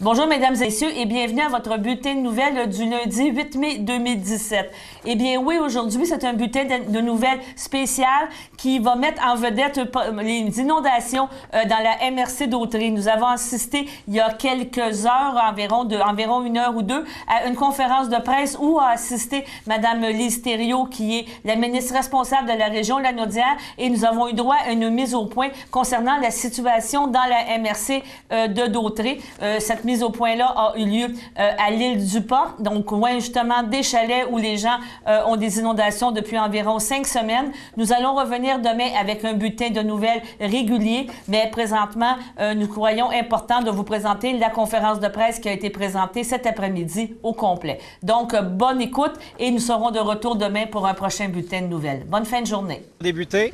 Bonjour, mesdames et messieurs, et bienvenue à votre bulletin de nouvelles du lundi 8 mai 2017. Eh bien, oui, aujourd'hui, c'est un bulletin de nouvelles spécial qui va mettre en vedette les inondations dans la MRC d'Autrey. Nous avons assisté il y a quelques heures, environ une heure ou deux, à une conférence de presse où a assisté Mme Lise Thériault, qui est la ministre responsable de la région Lanaudière, et nous avons eu droit à une mise au point concernant la situation dans la MRC de d'Autrey. Cette mise au point-là a eu lieu à l'île du Port, donc loin justement des chalets où les gens ont des inondations depuis environ 5 semaines. Nous allons revenir demain avec un bulletin de nouvelles régulier, mais présentement, nous croyons important de vous présenter la conférence de presse qui a été présentée cet après-midi au complet. Donc, bonne écoute et nous serons de retour demain pour un prochain bulletin de nouvelles. Bonne fin de journée. Débuter.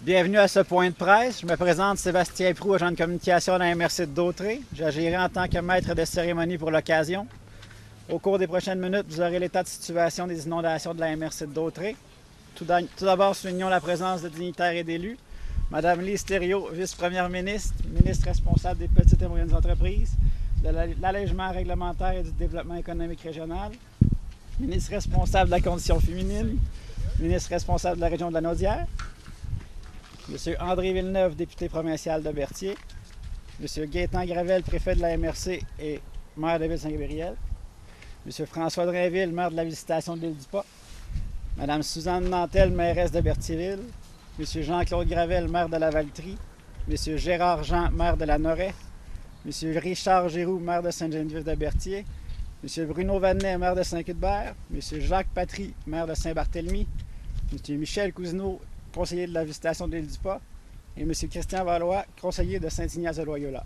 Bienvenue à ce point de presse. Je me présente Sébastien Proulx, agent de communication dans la MRC d'Autrey. J'agirai en tant que maître de cérémonie pour l'occasion. Au cours des prochaines minutes, vous aurez l'état de situation des inondations de la MRC d'Autrey. Tout d'abord, soulignons la présence de dignitaires et d'élus. Madame Lise Thériault, vice-première ministre, ministre responsable des petites et moyennes entreprises, de l'allègement réglementaire et du développement économique régional, ministre responsable de la condition féminine, ministre responsable de la région de Lanaudière, M. André Villeneuve, député provincial de Berthier, M. Gaétan Gravel, préfet de la MRC et maire de Ville-Saint-Gabriel, M. François Drainville, maire de la Visitation de l'île du Pas, Mme Suzanne Nantel, mairesse de Berthierville, M. Jean-Claude Gravel, maire de la Valtrie, M. Gérard Jean, maire de la Noret, M. Richard Giroux, maire de Sainte-Geneviève de Berthier, M. Bruno Vanet, maire de Saint-Cuthbert, M. Jacques Patry, maire de Saint-Barthélemy, M. Michel Cousineau, conseiller de la Visitation de l'île du Pas, et M. Christian Valois, conseiller de Saint-Ignace-de-Loyola.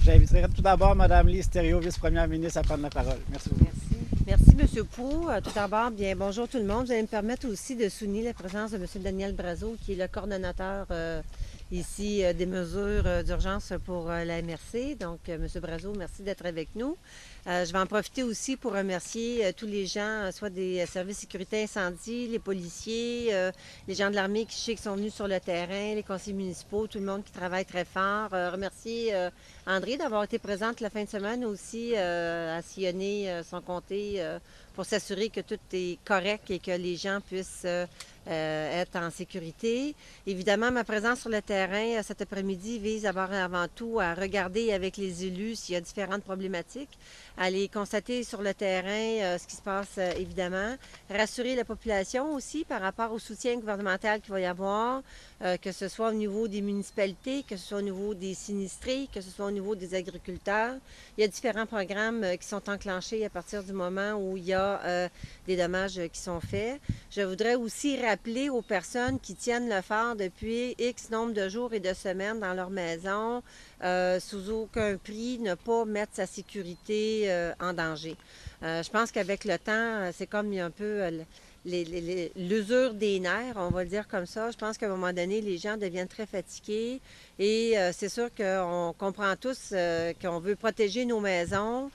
J'inviterai tout d'abord Mme Lise Thériault, vice-première ministre, à prendre la parole. Merci beaucoup. Merci, M. Proulx. Tout d'abord, bien, bonjour tout le monde. Vous allez me permettre aussi de souligner la présence de M. Daniel Brazeau, qui est le coordonnateur ici des mesures d'urgence pour la MRC. Donc, M. Brazeau, merci d'être avec nous. Je vais en profiter aussi pour remercier tous les gens, soit des services sécurité incendie, les policiers, les gens de l'armée qui, je sais, qui sont venus sur le terrain, les conseillers municipaux, tout le monde qui travaille très fort. Remercier André d'avoir été présente la fin de semaine aussi à sillonner son comté pour s'assurer que tout est correct et que les gens puissent être en sécurité. Évidemment, ma présence sur le terrain cet après-midi vise avant tout à regarder avec les élus s'il y a différentes problématiques, aller constater sur le terrain ce qui se passe évidemment, rassurer la population aussi par rapport au soutien gouvernemental qu'il va y avoir, que ce soit au niveau des municipalités, que ce soit au niveau des sinistrés, que ce soit au niveau des agriculteurs. Il y a différents programmes qui sont enclenchés à partir du moment où il y a des dommages qui sont faits. Je voudrais aussi rappeler aux personnes qui tiennent le phare depuis X nombre de jours et de semaines dans leur maison, sous aucun prix, ne pas mettre sa sécurité en danger. Je pense qu'avec le temps, c'est comme un peu l'usure des nerfs, on va le dire comme ça. Je pense qu'à un moment donné, les gens deviennent très fatigués et c'est sûr qu'on comprend tous qu'on veut protéger nos maisons.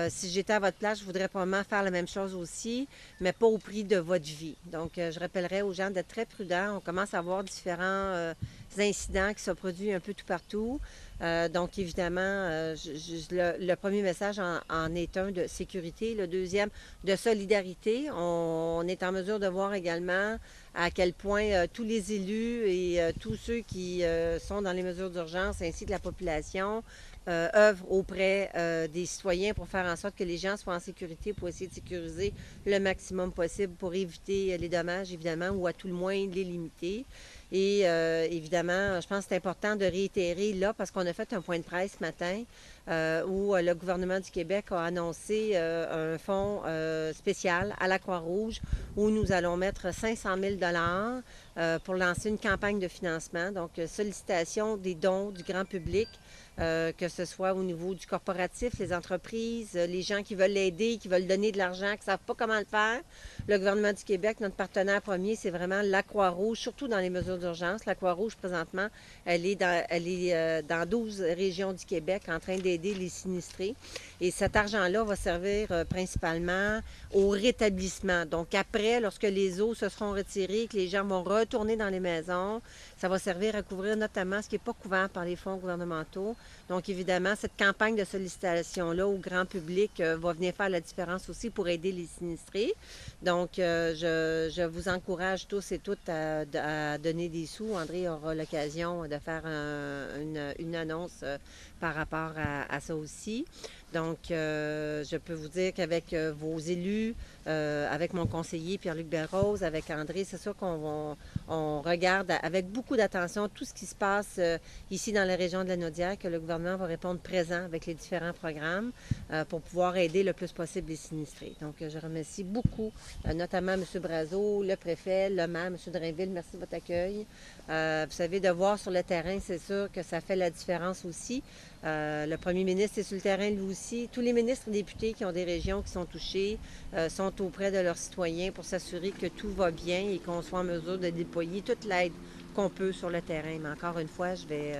Si j'étais à votre place, je voudrais probablement faire la même chose aussi, mais pas au prix de votre vie. Donc, je rappellerais aux gens d'être très prudents. On commence à avoir différents incidents qui se produisent un peu tout partout. Donc, évidemment, le premier message en est un de sécurité. Le deuxième, de solidarité. On est en mesure de voir également à quel point tous les élus et tous ceux qui sont dans les mesures d'urgence, ainsi que la population, œuvrent auprès des citoyens pour faire en sorte que les gens soient en sécurité, pour essayer de sécuriser le maximum possible pour éviter les dommages, évidemment, ou à tout le moins les limiter. Et évidemment, je pense que c'est important de réitérer là, parce qu'on a fait un point de presse ce matin où le gouvernement du Québec a annoncé un fonds spécial à la Croix-Rouge où nous allons mettre 500 000 $ pour lancer une campagne de financement. Donc, sollicitation des dons du grand public que ce soit au niveau du corporatif, les entreprises, les gens qui veulent l'aider, qui veulent donner de l'argent, qui ne savent pas comment le faire. Le gouvernement du Québec, notre partenaire premier, c'est vraiment la Croix-Rouge, surtout dans les mesures d'urgence. La Croix-Rouge, présentement, elle est dans 12 régions du Québec en train d'aider les sinistrés. Et cet argent-là va servir principalement au rétablissement. Donc après, lorsque les eaux se seront retirées, que les gens vont retourner dans les maisons, ça va servir à couvrir notamment ce qui n'est pas couvert par les fonds gouvernementaux. Donc évidemment, cette campagne de sollicitation-là au grand public va venir faire la différence aussi pour aider les sinistrés. Donc je vous encourage tous et toutes à donner des sous. André aura l'occasion de faire une annonce par rapport à ça aussi. Donc, je peux vous dire qu'avec vos élus, avec mon conseiller Pierre-Luc Belrose, avec André, c'est sûr qu'on regarde avec beaucoup d'attention tout ce qui se passe ici dans la région de la Naudière, que le gouvernement va répondre présent avec les différents programmes pour pouvoir aider le plus possible les sinistrés. Donc, je remercie beaucoup, notamment M. Brazeau, le préfet, le maire, M. Drainville, merci de votre accueil. Vous savez, de voir sur le terrain, c'est sûr que ça fait la différence aussi. Le premier ministre est sur le terrain, lui aussi. Tous les ministres et députés qui ont des régions qui sont touchées sont auprès de leurs citoyens pour s'assurer que tout va bien et qu'on soit en mesure de déployer toute l'aide qu'on peut sur le terrain. Mais encore une fois, je vais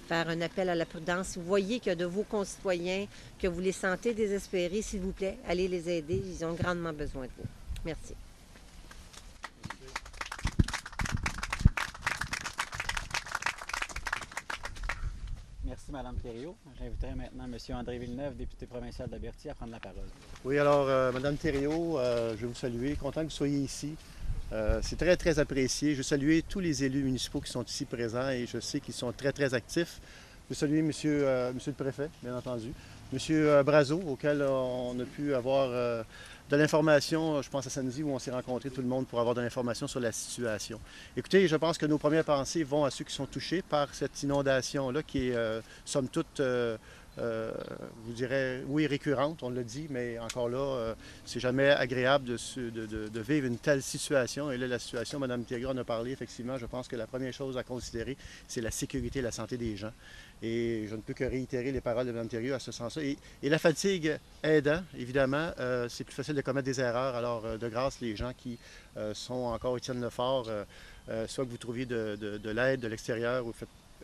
faire un appel à la prudence. Si vous voyez que de vos concitoyens, que vous les sentez désespérés, s'il vous plaît, allez les aider. Ils ont grandement besoin de vous. Merci. Merci, Mme Thériault. J'inviterai maintenant M. André Villeneuve, député provincial de Berthier, à prendre la parole. Oui, alors, Mme Thériault, je vais vous saluer. Content que vous soyez ici. C'est très, très apprécié. Je veux saluer tous les élus municipaux qui sont ici présents et je sais qu'ils sont très, très actifs. Je veux saluer monsieur le préfet, bien entendu. M. Brazeau, auquel on a pu avoir de l'information, je pense à samedi où on s'est rencontrés tout le monde pour avoir de l'information sur la situation. Écoutez, je pense que nos premières pensées vont à ceux qui sont touchés par cette inondation-là qui est, somme toute, je vous dirais, oui, récurrente, on l'a dit, mais encore là, c'est jamais agréable de vivre une telle situation. Et là, la situation, Mme Thériault en a parlé, effectivement, je pense que la première chose à considérer, c'est la sécurité et la santé des gens. Et je ne peux que réitérer les paroles de Mme Thériault à ce sens-là. Et la fatigue aidant, évidemment, c'est plus facile de commettre des erreurs. Alors, de grâce, les gens qui sont encore Étienne Lefort, soit que vous trouviez de l'aide de l'extérieur ou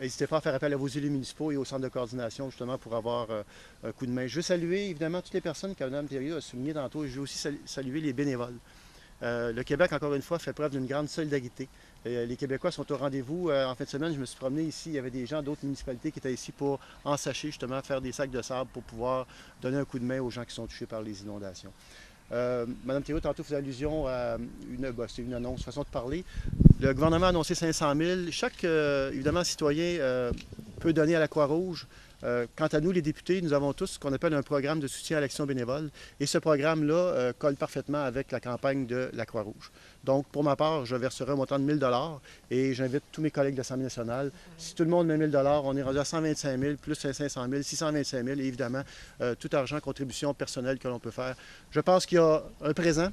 n'hésitez pas à faire appel à vos élus municipaux et au centre de coordination, justement, pour avoir un coup de main. Je veux saluer, évidemment, toutes les personnes que Mme Thériault a soulignées tantôt et je veux aussi saluer les bénévoles. Le Québec, encore une fois, fait preuve d'une grande solidarité. Les Québécois sont au rendez-vous. En fin de semaine, je me suis promené ici. Il y avait des gens d'autres municipalités qui étaient ici pour ensacher, justement, faire des sacs de sable pour pouvoir donner un coup de main aux gens qui sont touchés par les inondations. Mme Thériault, tantôt, faisait allusion à c'est une annonce, façon de parler. Le gouvernement a annoncé 500 000. Chaque, évidemment, citoyen peut donner à la Croix-Rouge. Quant à nous, les députés, nous avons tous ce qu'on appelle un programme de soutien à l'action bénévole. Et ce programme-là colle parfaitement avec la campagne de la Croix-Rouge. Donc, pour ma part, je verserai un montant de 1 000 $ et j'invite tous mes collègues de l'Assemblée nationale. Si tout le monde met 1 000 $, on est rendu à 125 000, plus 500 000, 625 000 et évidemment, tout argent, contribution personnelle que l'on peut faire. Je pense qu'il y a un présent,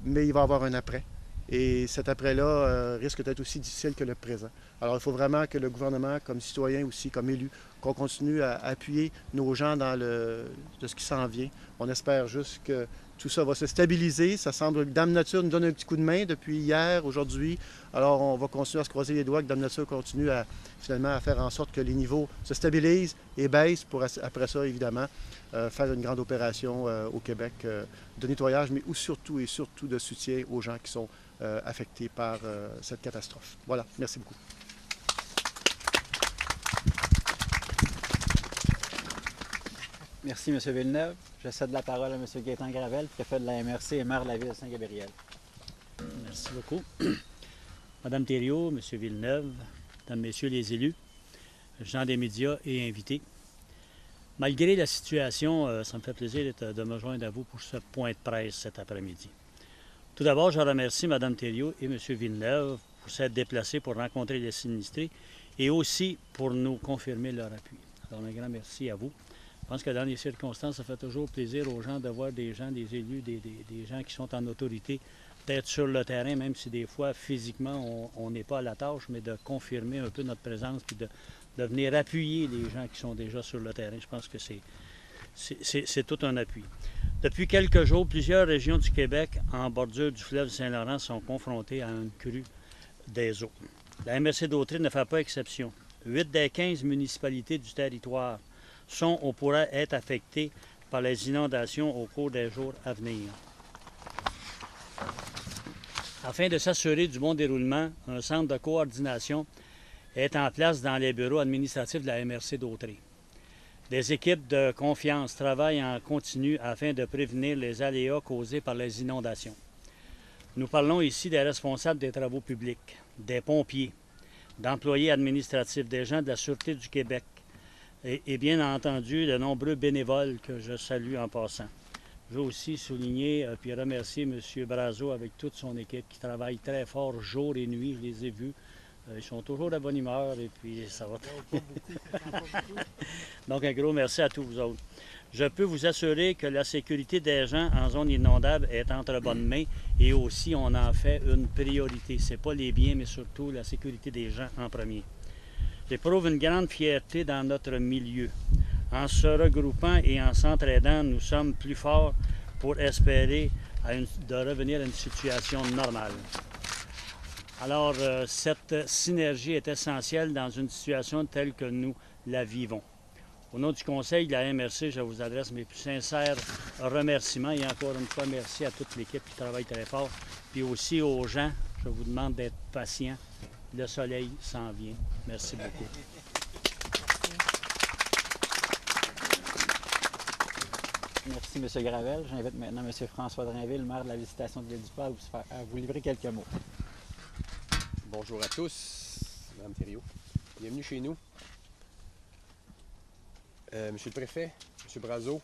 mais il va y avoir un après. Et cet après-là risque d'être aussi difficile que le présent. Alors, il faut vraiment que le gouvernement, comme citoyen aussi, comme élu, qu'on continue à appuyer nos gens dans de ce qui s'en vient. On espère juste que tout ça va se stabiliser. Ça semble que Dame Nature nous donne un petit coup de main depuis hier, aujourd'hui. Alors, on va continuer à se croiser les doigts que Dame Nature continue finalement à faire en sorte que les niveaux se stabilisent et baissent pour, après ça, évidemment, faire une grande opération au Québec de nettoyage, mais surtout et surtout de soutien aux gens qui sont affectés par cette catastrophe. Voilà, merci beaucoup. Merci, M. Villeneuve. Je cède la parole à M. Gaétan Gravel, préfet de la MRC et maire de la ville de Saint-Gabriel. Merci beaucoup. Mme Thériault, M. Villeneuve, Mesdames, Messieurs les élus, gens des médias et invités. Malgré la situation, ça me fait plaisir de me joindre à vous pour ce point de presse cet après-midi. Tout d'abord, je remercie Mme Thériault et M. Villeneuve pour s'être déplacés pour rencontrer les sinistrés et aussi pour nous confirmer leur appui. Alors, un grand merci à vous. Je pense que dans les circonstances, ça fait toujours plaisir aux gens de voir des gens, des élus, des gens qui sont en autorité, d'être sur le terrain, même si des fois, physiquement, on n'est pas à la tâche, mais de confirmer un peu notre présence et de venir appuyer les gens qui sont déjà sur le terrain. Je pense que c'est tout un appui. Depuis quelques jours, plusieurs régions du Québec en bordure du fleuve Saint-Laurent sont confrontées à une crue des eaux. La MRC d'Autrey ne fait pas exception. 8 des 15 municipalités du territoire sont ou pourraient être affectées par les inondations au cours des jours à venir. Afin de s'assurer du bon déroulement, un centre de coordination est en place dans les bureaux administratifs de la MRC d'Autrey. Des équipes de confiance travaillent en continu afin de prévenir les aléas causés par les inondations. Nous parlons ici des responsables des travaux publics, des pompiers, d'employés administratifs, des gens de la Sûreté du Québec et bien entendu de nombreux bénévoles que je salue en passant. Je veux aussi souligner puis remercier M. Brazeau avec toute son équipe qui travaille très fort jour et nuit. Je les ai vus. Ils sont toujours de bonne humeur et puis ça va. Donc un gros merci à tous vous autres. Je peux vous assurer que la sécurité des gens en zone inondable est entre bonnes mains et aussi on en fait une priorité. Ce n'est pas les biens, mais surtout la sécurité des gens en premier. J'éprouve une grande fierté dans notre milieu. En se regroupant et en s'entraidant, nous sommes plus forts pour espérer de revenir à une situation normale. Alors, cette synergie est essentielle dans une situation telle que nous la vivons. Au nom du Conseil de la MRC, je vous adresse mes plus sincères remerciements et encore une fois, merci à toute l'équipe qui travaille très fort. Puis aussi aux gens, je vous demande d'être patients. Le soleil s'en vient. Merci beaucoup. Merci, M. Gravel. J'invite maintenant M. François Drainville, maire de la Visitation de l'Île-du-Port, à vous livrer quelques mots. Bonjour à tous, Mme Thériault. Bienvenue chez nous. Monsieur le préfet, M. Brazeau.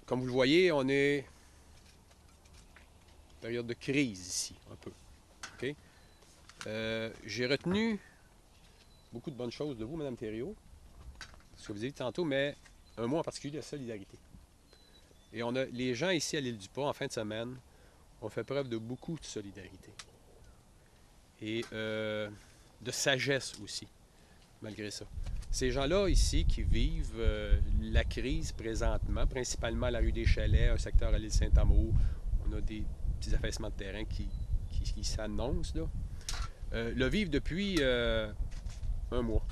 Comme vous le voyez, on est en période de crise ici, un peu. Okay? J'ai retenu beaucoup de bonnes choses de vous, Mme Thériault, ce que vous avez dit tantôt, mais un mot en particulier, la solidarité. Et on a les gens ici à l'Île-du-Port, en fin de semaine, ont fait preuve de beaucoup de solidarité. Et de sagesse aussi, malgré ça. Ces gens-là ici qui vivent la crise présentement, principalement à la rue des Chalets, un secteur à l'île Saint-Amour, on a des petits affaissements de terrain qui s'annoncent, là, le vivent depuis un mois.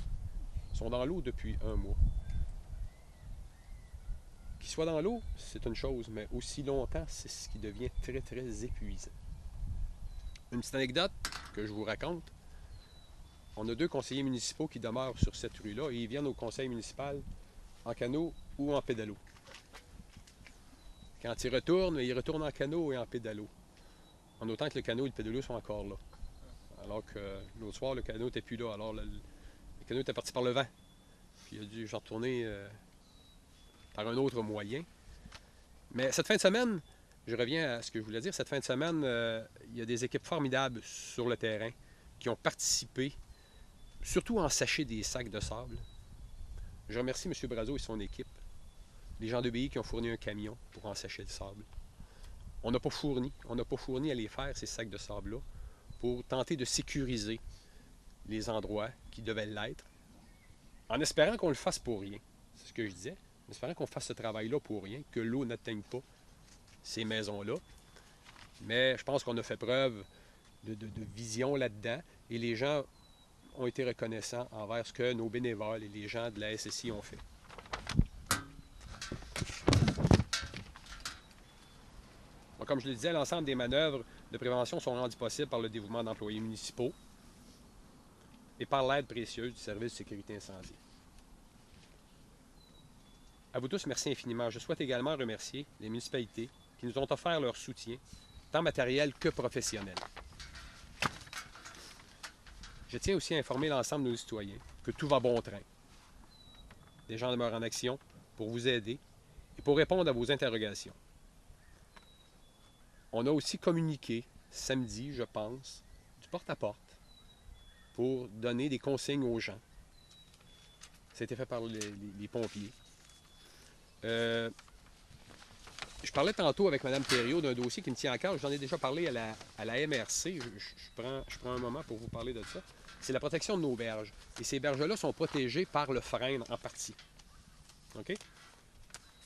Ils sont dans l'eau depuis un mois. Qu'ils soient dans l'eau, c'est une chose, mais aussi longtemps, c'est ce qui devient très, très épuisant. Une petite anecdote que je vous raconte. On a 2 conseillers municipaux qui demeurent sur cette rue-là et ils viennent au conseil municipal en canot ou en pédalo. Quand ils retournent en canot et en pédalo. En autant que le canot et le pédalo sont encore là. Alors que l'autre soir, le canot n'était plus là. Alors le canot était parti par le vent. Puis il a dû retourner par un autre moyen. Mais cette fin de semaine, je reviens à ce que je voulais dire, cette fin de semaine, il y a des équipes formidables sur le terrain qui ont participé, surtout en sachet des sacs de sable. Je remercie M. Brazeau et son équipe, les gens de BI qui ont fourni un camion pour en sachet le sable. On n'a pas fourni à les faire, ces sacs de sable-là, pour tenter de sécuriser les endroits qui devaient l'être, en espérant qu'on le fasse pour rien. C'est ce que je disais. En espérant qu'on fasse ce travail-là pour rien, que l'eau n'atteigne pas ces maisons-là. Mais je pense qu'on a fait preuve de vision là-dedans et les gens ont été reconnaissants envers ce que nos bénévoles et les gens de la SSI ont fait. Donc, comme je le disais, l'ensemble des manœuvres de prévention sont rendues possibles par le dévouement d'employés municipaux et par l'aide précieuse du service de sécurité incendie. À vous tous, merci infiniment. Je souhaite également remercier les municipalités qui nous ont offert leur soutien, tant matériel que professionnel. Je tiens aussi à informer l'ensemble de nos citoyens que tout va bon train. Des gens demeurent en action pour vous aider et pour répondre à vos interrogations. On a aussi communiqué samedi, je pense, du porte-à-porte pour donner des consignes aux gens. Ça a été fait par les pompiers. je parlais tantôt avec Mme Thériault d'un dossier qui me tient à cœur. J'en ai déjà parlé à la MRC. Je prends un moment pour vous parler de ça. C'est la protection de nos berges. Et ces berges-là sont protégées par le frêne en partie. OK?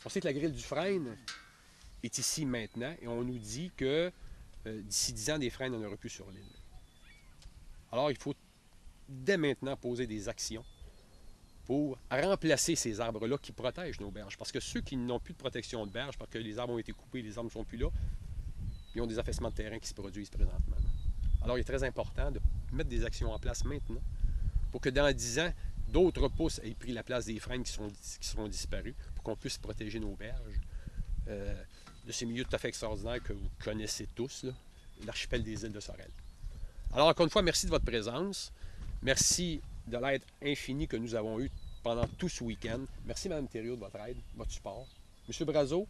On sait que la grille du frêne est ici maintenant et on nous dit que d'ici 10 ans, des frênes, il n'y en aura plus sur l'île. Alors, il faut dès maintenant poser des actions pour remplacer ces arbres-là qui protègent nos berges. Parce que ceux qui n'ont plus de protection de berges, parce que les arbres ont été coupés, les arbres ne sont plus là, ils ont des affaissements de terrain qui se produisent présentement. Alors, il est très important de mettre des actions en place maintenant pour que dans 10 ans, d'autres pousses aient pris la place des frênes qui seront disparus pour qu'on puisse protéger nos berges de ces milieux tout à fait extraordinaires que vous connaissez tous, l'archipel des îles de Sorel. Alors, encore une fois, merci de votre présence. Merci de l'aide infinie que nous avons eue pendant tout ce week-end. Merci, Mme Thériault, de votre aide, de votre support. M. Brazeau,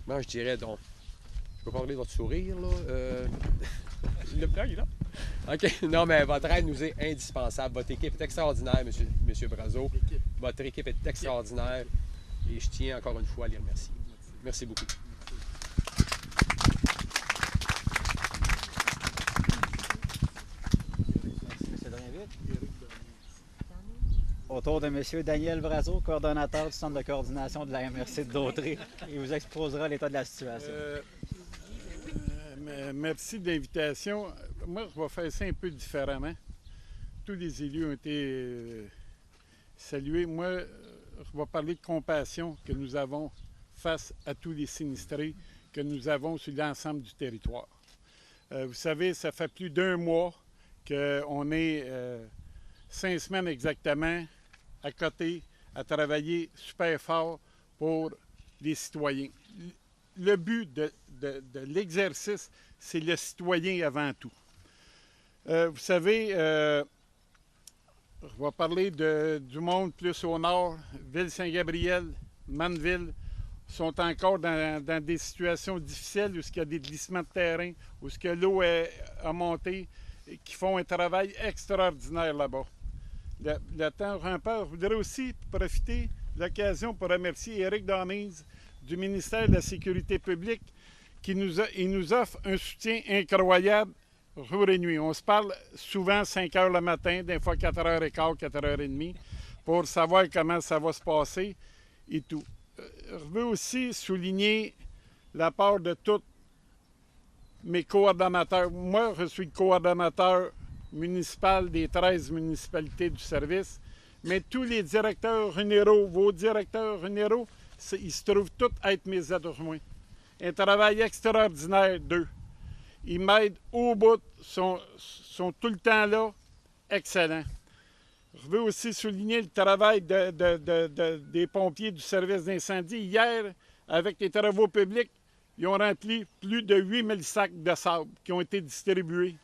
moi, je dirais donc, je peux parler de votre sourire, là. Le blanc, il est là. OK. Non, mais votre aide nous est indispensable. Votre équipe est extraordinaire, M. Brazeau. Votre équipe est extraordinaire. Et je tiens encore une fois à les remercier. Merci beaucoup. Autour de M. Daniel Brazeau, coordonnateur du Centre de coordination de la MRC de Dautrey. Il vous exposera l'état de la situation. Merci de l'invitation. Moi, je vais faire ça un peu différemment. Tous les élus ont été salués. Moi, je vais parler de compassion que nous avons face à tous les sinistrés que nous avons sur l'ensemble du territoire. Vous savez, ça fait plus d'1 mois qu'on est 5 semaines exactement à côté, à travailler super fort pour les citoyens. Le but de l'exercice, c'est le citoyen avant tout. Vous savez, je vais parler du monde plus au nord, Ville-Saint-Gabriel, Manneville, sont encore dans des situations difficiles où il y a des glissements de terrain, où l'eau a monté, et qui font un travail extraordinaire là-bas. Le temps rempart. Je voudrais aussi profiter de l'occasion pour remercier Éric Damise du ministère de la Sécurité publique qui nous offre un soutien incroyable jour et nuit. On se parle souvent 5 heures le matin, des fois 4h15, 4h30, pour savoir comment ça va se passer et tout. Je veux aussi souligner la part de tous mes coordonnateurs. Moi, je suis le coordonnateur municipal des 13 municipalités du service, mais tous les directeurs généraux, vos directeurs généraux, ils se trouvent tous à être mes adjoints. Un travail extraordinaire d'eux. Ils m'aident au bout, sont tout le temps là, excellents. Je veux aussi souligner le travail des pompiers du service d'incendie. Hier, avec les travaux publics, ils ont rempli plus de 8000 sacs de sable qui ont été distribués.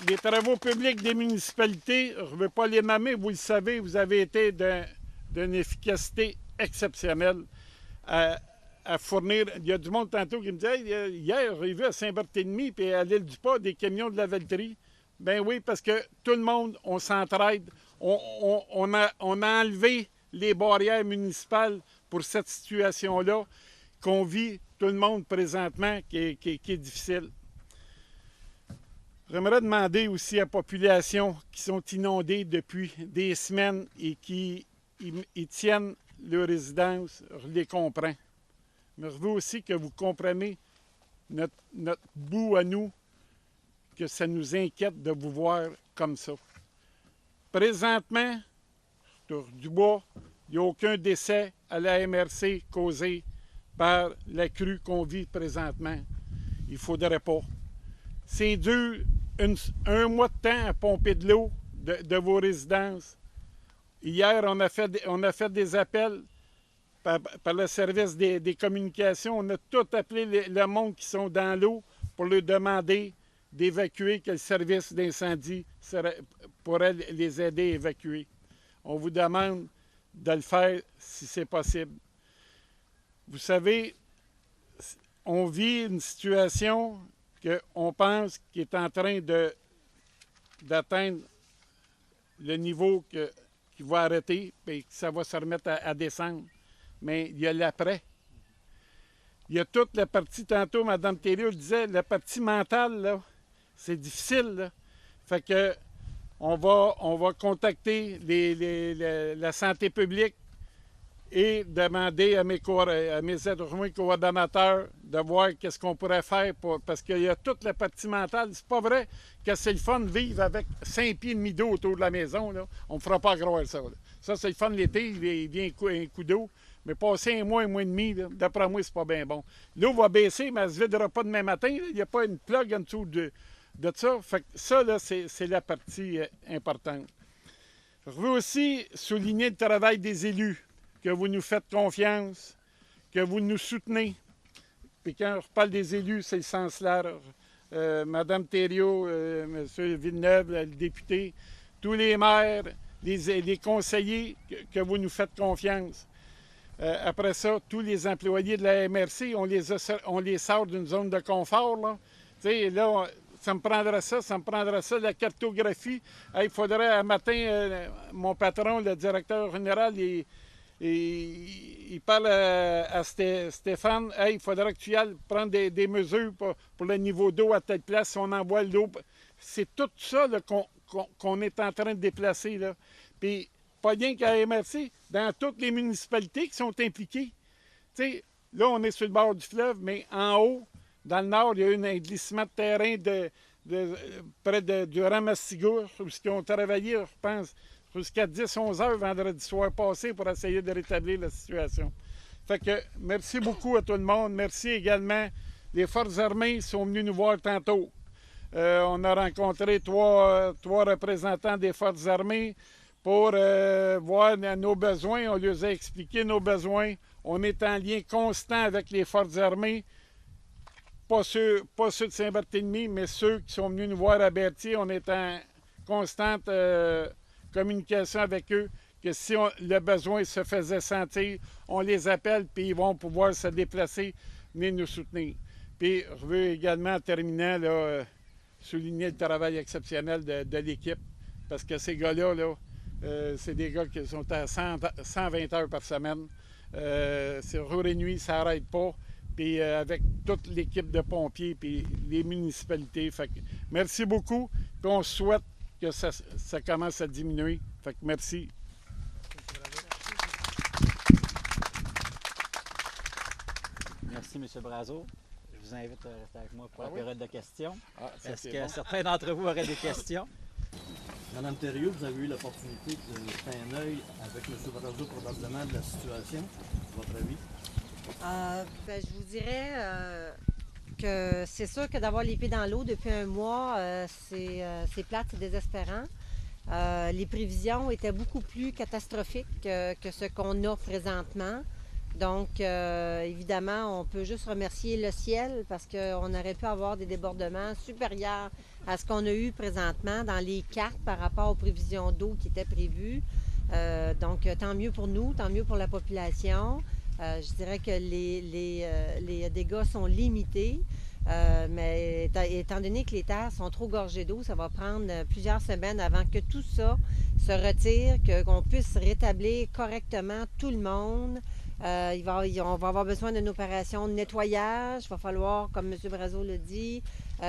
Les travaux publics des municipalités, je ne veux pas les nommer, vous le savez, vous avez été d'une efficacité exceptionnelle à fournir. Il y a du monde tantôt qui me dit hey, hier, j'ai vu à Saint-Barthélemy et à l'île du Pas des camions de la Valterie. Ben oui, parce que tout le monde, on s'entraide. On a enlevé les barrières municipales pour cette situation-là qu'on vit tout le monde présentement qui est difficile. J'aimerais demander aussi à la population qui sont inondées depuis des semaines et qui ils tiennent leur résidence, je les comprends. Mais je veux aussi que vous compreniez notre bout à nous, que ça nous inquiète de vous voir comme ça. Présentement, sur du bois, il n'y a aucun décès à la MRC causé par la crue qu'on vit présentement. Il ne faudrait pas. C'est dur un mois de temps à pomper de l'eau de vos résidences. Hier, on a fait des appels par le service des communications. On a tout appelé le monde qui sont dans l'eau pour leur demander d'évacuer, que le service d'incendie pourrait les aider à évacuer. On vous demande de le faire si c'est possible. Vous savez, on vit une situation qu'on pense qui est en train d'atteindre le niveau que qui va arrêter et que ça va se remettre à descendre. Mais il y a l'après. Il y a toute la partie, tantôt, Mme Thériault le disait, la partie mentale, là, c'est difficile. Là. Fait que on va contacter la santé publique et demander à mes adjoints coordonnateurs de voir qu'est-ce qu'on pourrait faire parce qu'il y a toute la partie mentale. C'est pas vrai que c'est le fun de vivre avec 5 pieds et demi d'eau autour de la maison. Là. On ne me fera pas croire ça. Là. Ça, c'est le fun l'été, il vient un coup d'eau. Mais passer un mois et demi, d'après moi, c'est pas bien bon. L'eau va baisser, mais elle ne se videra pas demain matin. Il n'y a pas une plug en dessous de ça. Fait que ça, là, c'est la partie importante. Je veux aussi souligner le travail des élus, que vous nous faites confiance, que vous nous soutenez. Puis quand je parle des élus, c'est le sens large. Mme Thériault, M. Villeneuve, le député, tous les maires, les conseillers, que vous nous faites confiance. Après ça, tous les employés de la MRC, on les sort d'une zone de confort. Là. Tu sais, là, ça me prendra ça, la cartographie. Il faudrait, un matin, mon patron, le directeur général, il parle à Stéphane, il faudrait que tu ailles prendre des mesures pour le niveau d'eau à telle place, si on envoie l'eau. C'est tout ça là, qu'on est en train de déplacer. Là. Puis, pas rien qu'à la MRC, dans toutes les municipalités qui sont impliquées. T'sais, là, on est sur le bord du fleuve, mais en haut, dans le nord, il y a eu un glissement de terrain près du Ramastigour, où ils ont travaillé, je pense, jusqu'à 10-11 heures vendredi soir passé pour essayer de rétablir la situation. Fait que merci beaucoup à tout le monde. Merci également. Les Forces armées sont venus nous voir tantôt. On a rencontré trois représentants des Forces armées pour voir nos besoins. On leur a expliqué nos besoins. On est en lien constant avec les Forces armées. Pas ceux de Saint-Barthélemy, mais ceux qui sont venus nous voir à Berthier. On est en constante communication avec eux, que si le besoin se faisait sentir, on les appelle, puis ils vont pouvoir se déplacer, venir nous soutenir. Puis je veux également, en terminant, là, souligner le travail exceptionnel de l'équipe, parce que ces gars-là, c'est des gars qui sont à 120 heures par semaine. C'est jour et nuit, ça n'arrête pas. Puis avec toute l'équipe de pompiers, puis les municipalités. Fait que, merci beaucoup, puis on souhaite que ça commence à diminuer. Fait que merci. Merci, M. Brazeau. Je vous invite à rester avec moi pour la période de questions. Est-ce que bon. certains d'entre vous auraient des questions? Madame Thériault, vous avez eu l'opportunité de jeter un œil avec M. Brazeau probablement de la situation, votre avis? Je vous dirais que c'est sûr que d'avoir les pieds dans l'eau depuis un mois, c'est plate, c'est désespérant. Les prévisions étaient beaucoup plus catastrophiques que ce qu'on a présentement. Donc, évidemment, on peut juste remercier le ciel parce qu'on aurait pu avoir des débordements supérieurs à ce qu'on a eu présentement dans les cartes par rapport aux prévisions d'eau qui étaient prévues. Donc, tant mieux pour nous, tant mieux pour la population. Je dirais que les dégâts sont limités, mais étant donné que les terres sont trop gorgées d'eau, ça va prendre plusieurs semaines avant que tout ça se retire, qu'on puisse rétablir correctement tout le monde. On va avoir besoin d'une opération de nettoyage. Il va falloir, comme M. Brazeau l'a dit,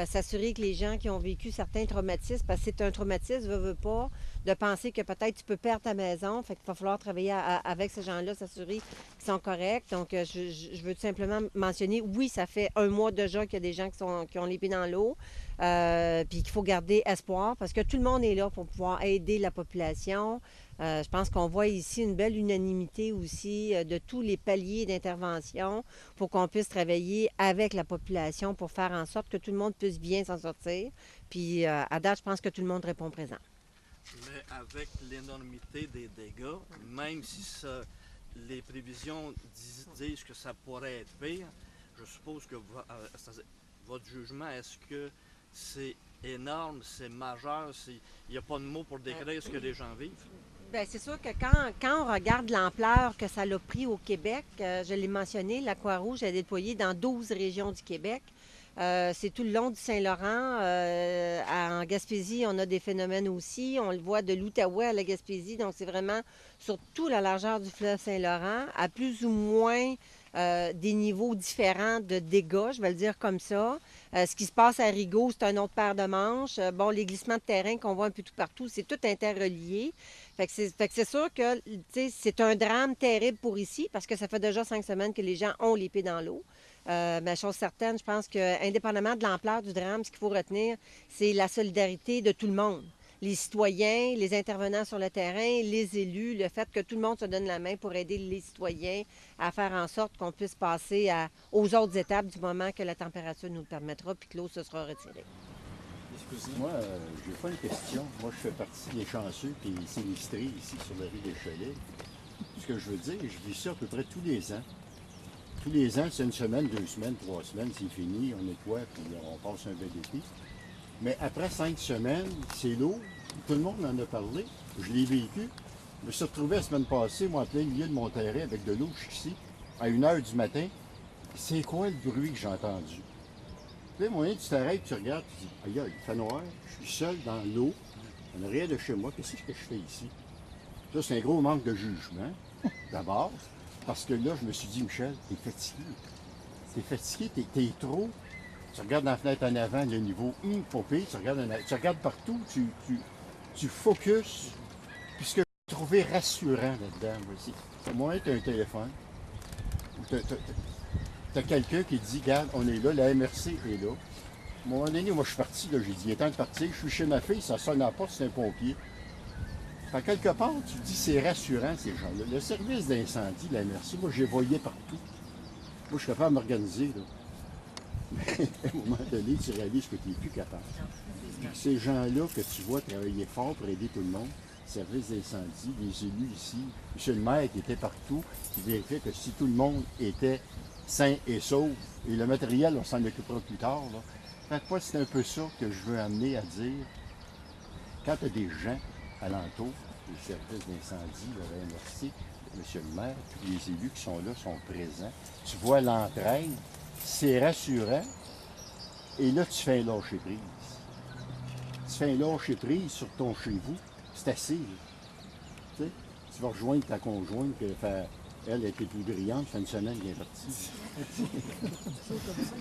s'assurer que les gens qui ont vécu certains traumatismes, parce que c'est un traumatisme, veut pas, de penser que peut-être tu peux perdre ta maison. Fait qu'il va falloir travailler avec ces gens-là, s'assurer qu'ils sont corrects. Donc, je veux tout simplement mentionner, oui, ça fait un mois déjà qu'il y a des gens qui ont les pieds dans l'eau, puis qu'il faut garder espoir, parce que tout le monde est là pour pouvoir aider la population. Je pense qu'on voit ici une belle unanimité aussi de tous les paliers d'intervention pour qu'on puisse travailler avec la population pour faire en sorte que tout le monde puisse bien s'en sortir. Puis à date, je pense que tout le monde répond présent. Mais avec l'énormité des dégâts, même si les prévisions disent que ça pourrait être pire, je suppose que votre jugement, est-ce que c'est énorme, c'est majeur, il n'y a pas de mots pour décrire ce que les gens vivent? Bien, c'est sûr que quand on regarde l'ampleur que ça a pris au Québec, je l'ai mentionné, la Croix-Rouge est déployée dans 12 régions du Québec. C'est tout le long du Saint-Laurent. En Gaspésie, on a des phénomènes aussi. On le voit de l'Outaouais à la Gaspésie. Donc, c'est vraiment sur toute la largeur du fleuve Saint-Laurent, à plus ou moins des niveaux différents de dégâts, je vais le dire comme ça. Ce qui se passe à Rigaud, c'est un autre paire de manches. Bon, les glissements de terrain qu'on voit un peu tout partout, c'est tout interrelié. Fait que c'est sûr que c'est un drame terrible pour ici, parce que ça fait déjà 5 semaines que les gens ont les pieds dans l'eau. Mais chose certaine, je pense que indépendamment de l'ampleur du drame, ce qu'il faut retenir, c'est la solidarité de tout le monde. Les citoyens, les intervenants sur le terrain, les élus, le fait que tout le monde se donne la main pour aider les citoyens à faire en sorte qu'on puisse passer aux autres étapes du moment que la température nous le permettra puis que l'eau se sera retirée. Excusez-moi, j'ai pas une question. Moi, je fais partie des chanceux et sinistrés ici sur la rue des Chalets. Ce que je veux dire, je vis ça à peu près tous les ans. Tous les ans, c'est 1 semaine, 2 semaines, 3 semaines, c'est fini, on nettoie, puis on passe un bel été. Mais après 5 semaines, c'est lourd. Tout le monde en a parlé. Je l'ai vécu. Je me suis retrouvé la semaine passée, moi, en plein milieu de mon terrain, avec de l'eau jusqu'ici, à 1 h du matin. C'est quoi le bruit que j'ai entendu? Tu sais, moyen, tu t'arrêtes, tu regardes, tu dis, aïe, il fait noir, je suis seul dans l'eau, en arrière de chez moi, qu'est-ce que je fais ici? Ça, c'est un gros manque de jugement, d'abord, parce que là, je me suis dit, Michel, t'es fatigué. T'es fatigué, t'es trop. Tu regardes dans la fenêtre en avant, le niveau popé, tu regardes partout, tu focuses. Puis ce que j'ai trouvé rassurant là-dedans, voici, au moins, tu as un téléphone, ou t'as quelqu'un qui dit, regarde, on est là, la MRC est là. À un moment donné, moi, je suis parti, là, j'ai dit, il est temps de partir. Je suis chez ma fille, ça sonne à la porte, c'est un pompier. Fait quelque part, tu te dis, c'est rassurant, ces gens-là. Le service d'incendie, la MRC, moi, je les voyais partout. Moi, je suis capable de m'organiser, là. Mais à un moment donné, tu réalises que tu n'es plus capable. Puis ces gens-là que tu vois travailler fort pour aider tout le monde, service d'incendie, les élus ici, M. le maire qui était partout, qui vérifiait que si tout le monde était sain et sauf, et le matériel, on s'en occupera plus tard, là. Fait que moi, c'est un peu ça que je veux amener à dire. Quand tu as des gens alentour, les services d'incendie, la MRC, M. le maire, tous les élus qui sont là sont présents, tu vois l'entraide, c'est rassurant, et là, tu fais un lâcher-prise. Tu fais un lâcher-prise sur ton chez-vous, c'est assez. Tu sais, tu vas rejoindre ta conjointe, que elle était plus brillante, ça fait 1 semaine qu'elle est partie.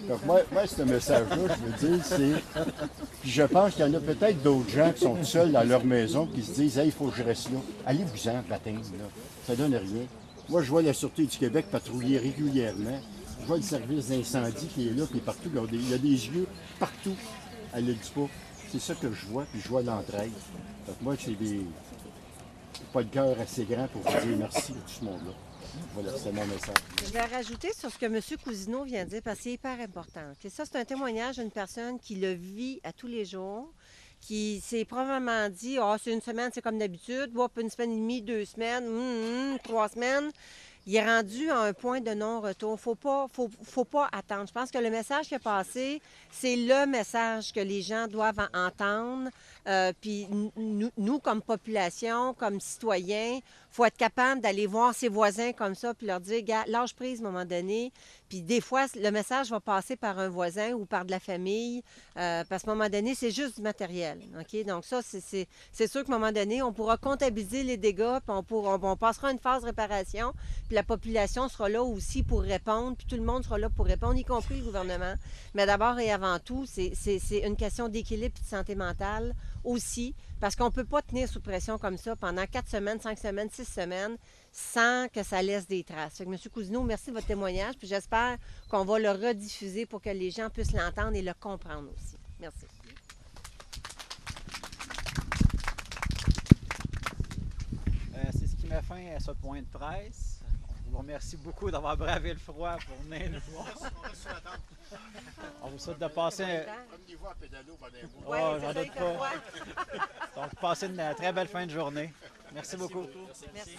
Donc moi, ce message-là, je veux dire, c'est... Puis je pense qu'il y en a peut-être d'autres gens qui sont seuls dans leur maison, qui se disent « Hey, il faut que je reste là. » Allez-vous-en, matin, là. Ça donne rien. Moi, je vois la Sûreté du Québec patrouiller régulièrement. Je vois le service d'incendie qui est là, qui est partout. Il y a des yeux partout. Elle ne le dit pas. C'est ça que je vois, puis je vois l'entraide. Donc moi, c'est pas le cœur assez grand pour vous dire merci à tout ce monde-là. Voilà, c'est mon message. Je vais rajouter sur ce que M. Cousineau vient de dire, parce que c'est hyper important. Et ça, c'est un témoignage d'une personne qui le vit à tous les jours, qui s'est probablement dit « Ah, c'est 1 semaine, c'est comme d'habitude. 1 semaine et demie, 2 semaines, 3 semaines. » Il est rendu à un point de non-retour. Faut pas attendre. Je pense que le message qui est passé, c'est le message que les gens doivent entendre. Puis nous, comme population, comme citoyens, il faut être capable d'aller voir ses voisins comme ça puis leur dire, gars, lâche prise à un moment donné. Puis des fois, le message va passer par un voisin ou par de la famille, parce qu'à un moment donné, c'est juste du matériel. OK? Donc ça, c'est sûr qu'à un moment donné, on pourra comptabiliser les dégâts, puis on passera à une phase de réparation, puis la population sera là aussi pour répondre, puis tout le monde sera là pour répondre, y compris le gouvernement. Mais d'abord et avant tout, c'est une question d'équilibre et de santé mentale aussi, parce qu'on ne peut pas tenir sous pression comme ça pendant 4 semaines, 5 semaines, 6 semaines, sans que ça laisse des traces. Fait que, M. Cousineau, merci de votre témoignage, puis j'espère qu'on va le rediffuser pour que les gens puissent l'entendre et le comprendre aussi. Merci. C'est ce qui met fin à ce point de presse. On vous remercie beaucoup d'avoir bravé le froid pour venir nous voir. On vous souhaite de passer Promenez-vous à pédalo pendant un Oh, mois. j'en doute pas. Donc, passez une très belle fin de journée. Merci beaucoup. Merci.